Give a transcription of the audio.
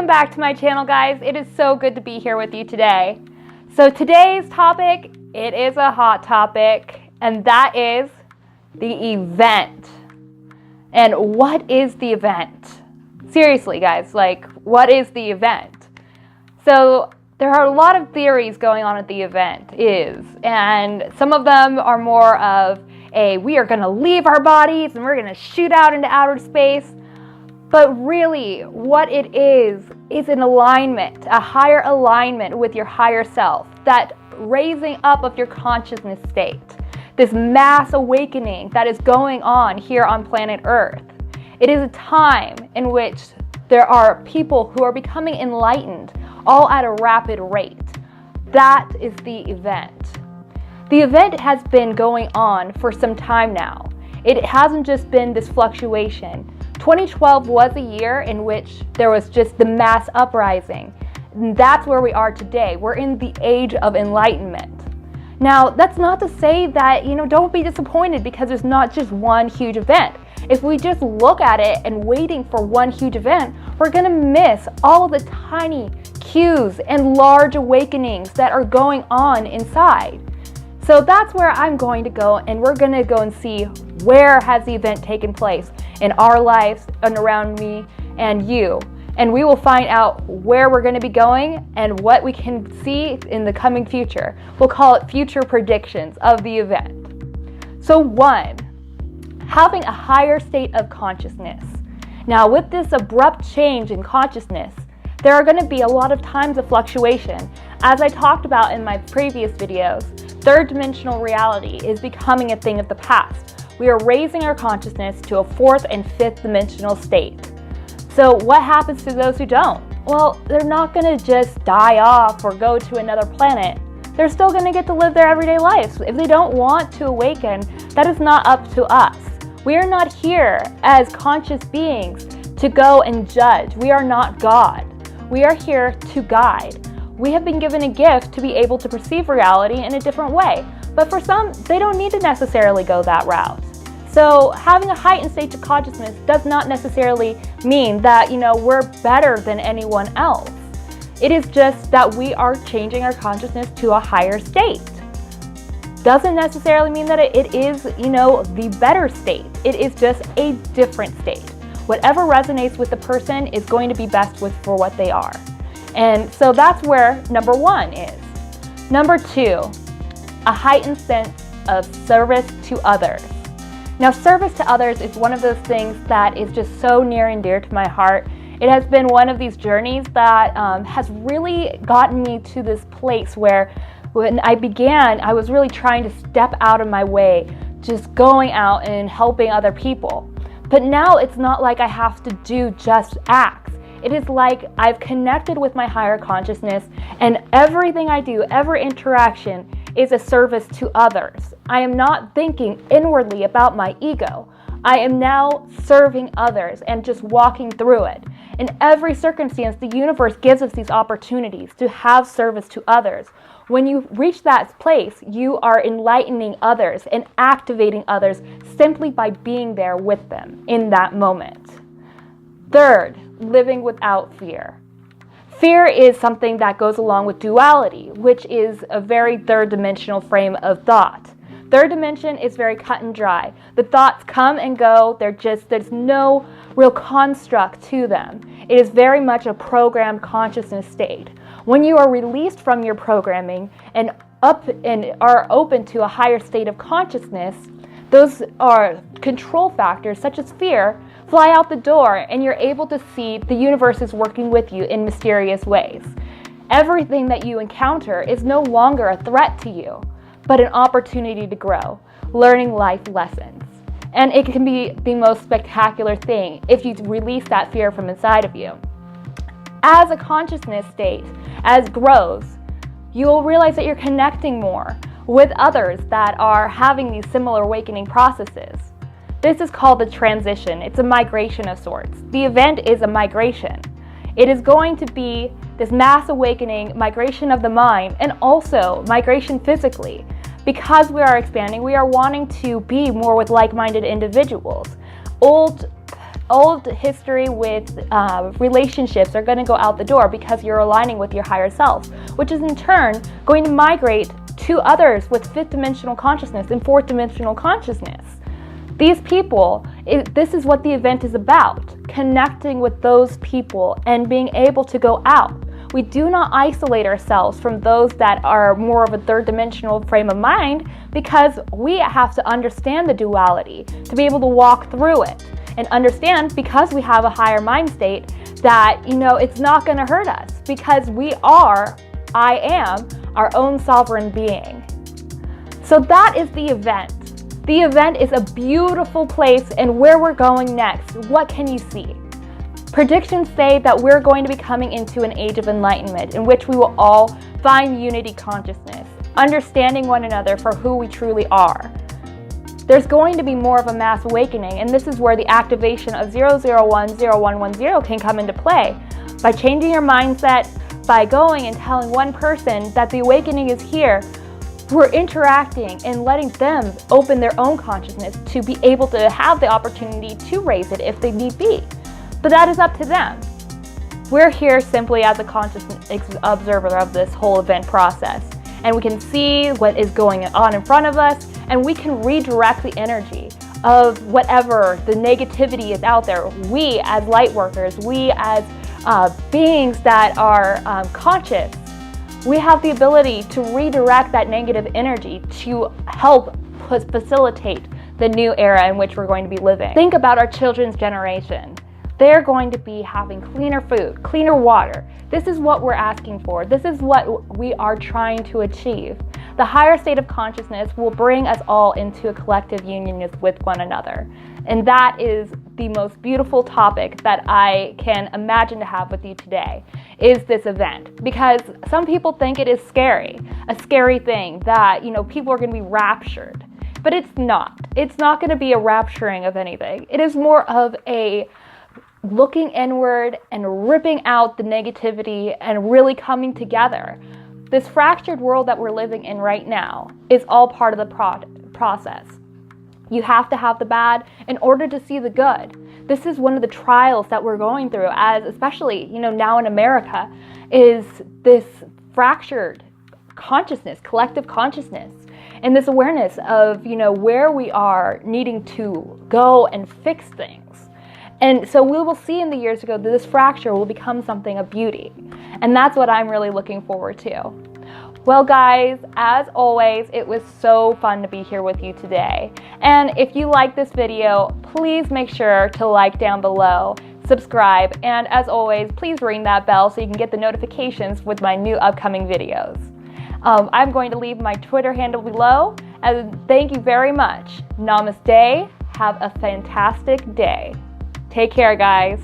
Welcome back to my channel, guys. It is so good to be here with you today. So today's topic, it is a hot topic, and that is the event. And what is the event? Seriously, guys, like, what is the event? So there are a lot of theories going on at the event and some of them are more of we are going to leave our bodies and we're going to shoot out into outer space. But really, what it is an alignment, a higher alignment with your higher self, that raising up of your consciousness state, this mass awakening that is going on here on planet Earth. It is a time in which there are people who are becoming enlightened, all at a rapid rate. That is the event. The event has been going on for some time now. It hasn't just been this fluctuation. 2012 was a year in which there was just the mass uprising. And that's where we are today. We're in the age of enlightenment. Now, that's not to say that, don't be disappointed because there's not just one huge event. If we just look at it and waiting for one huge event, we're going to miss all the tiny cues and large awakenings that are going on inside. So that's where I'm going to go, and we're going to go and see where has the event taken place in our lives and around me and you. And we will find out where we're going to be going and what we can see in the coming future. We'll call it future predictions of the event. So 1, having a higher state of consciousness. Now, with this abrupt change in consciousness, there are going to be a lot of times of fluctuation. As I talked about in my previous videos, third dimensional reality is becoming a thing of the past. We are raising our consciousness to a 4th and 5th dimensional state. So what happens to those who don't? Well, they're not going to just die off or go to another planet. They're still going to get to live their everyday lives. If they don't want to awaken, that is not up to us. We are not here as conscious beings to go and judge. We are not God. We are here to guide. We have been given a gift to be able to perceive reality in a different way. But for some, they don't need to necessarily go that route. So having a heightened state of consciousness does not necessarily mean that, we're better than anyone else. It is just that we are changing our consciousness to a higher state. Doesn't necessarily mean that it is, the better state. It is just a different state. Whatever resonates with the person is going to be best for what they are. And so that's where number 1 is. Number 2, a heightened sense of service to others. Now, service to others is one of those things that is just so near and dear to my heart. It has been one of these journeys that has really gotten me to this place where when I began, I was really trying to step out of my way, just going out and helping other people. But now it's not like I have to do just acts. It is like I've connected with my higher consciousness, and everything I do, every interaction is a service to others. I am not thinking inwardly about my ego. I am now serving others and just walking through it. In every circumstance, the universe gives us these opportunities to have service to others. When you reach that place, you are enlightening others and activating others simply by being there with them in that moment. 3rd, living without fear. Fear is something that goes along with duality, which is a very 3rd dimensional frame of thought. 3rd dimension is very cut and dry. The thoughts come and go. There's no real construct to them. It is very much a programmed consciousness state. When you are released from your programming and are open to a higher state of consciousness, those are control factors such as fear fly out the door, and you're able to see the universe is working with you in mysterious ways. Everything that you encounter is no longer a threat to you, but an opportunity to grow, learning life lessons. And it can be the most spectacular thing if you release that fear from inside of you. As a consciousness state, as grows, you will realize that you're connecting more with others that are having these similar awakening processes. This is called the transition. It's a migration of sorts. The event is a migration. It is going to be this mass awakening, migration of the mind, and also migration physically. Because we are expanding, we are wanting to be more with like-minded individuals. Old old history with relationships are going to go out the door because you're aligning with your higher self, which is in turn going to migrate to others with fifth dimensional consciousness and fourth dimensional consciousness. These people, this is what the event is about, connecting with those people and being able to go out. We do not isolate ourselves from those that are more of a third dimensional frame of mind, because we have to understand the duality to be able to walk through it and understand, because we have a higher mind state, that it's not going to hurt us, because I am our own sovereign being. So that is the event. The event is a beautiful place, and where we're going next, what can you see? Predictions say that we're going to be coming into an age of enlightenment in which we will all find unity consciousness, understanding one another for who we truly are. There's going to be more of a mass awakening, and this is where the activation of 0010110 can come into play. By changing your mindset, by going and telling one person that the awakening is here, we're interacting and letting them open their own consciousness to be able to have the opportunity to raise it if they need be. But that is up to them. We're here simply as a conscious observer of this whole event process, and we can see what is going on in front of us, and we can redirect the energy of whatever the negativity is out there. We as light workers, we as beings that are conscious, we have the ability to redirect that negative energy to help facilitate the new era in which we're going to be living. Think about our children's generation. They're going to be having cleaner food, cleaner water. This is what we're asking for. This is what we are trying to achieve. The higher state of consciousness will bring us all into a collective union with one another. And that is the most beautiful topic that I can imagine to have with you today, is this event. Because some people think it is scary, a scary thing that, people are going to be raptured. But it's not. It's not going to be a rapturing of anything. It is more of a looking inward and ripping out the negativity and really coming together. This fractured world that we're living in right now is all part of the process. You have to have the bad in order to see the good. This is one of the trials that we're going through, as especially, now in America, is this fractured consciousness, collective consciousness, and this awareness of, where we are needing to go and fix things. And so we will see in the years to go that this fracture will become something of beauty. And that's what I'm really looking forward to. Well, guys, as always, it was so fun to be here with you today. And if you like this video, please make sure to like down below, subscribe, and as always, please ring that bell so you can get the notifications with my new upcoming videos. I'm going to leave my Twitter handle below, and thank you very much. Namaste. Have a fantastic day. Take care, guys.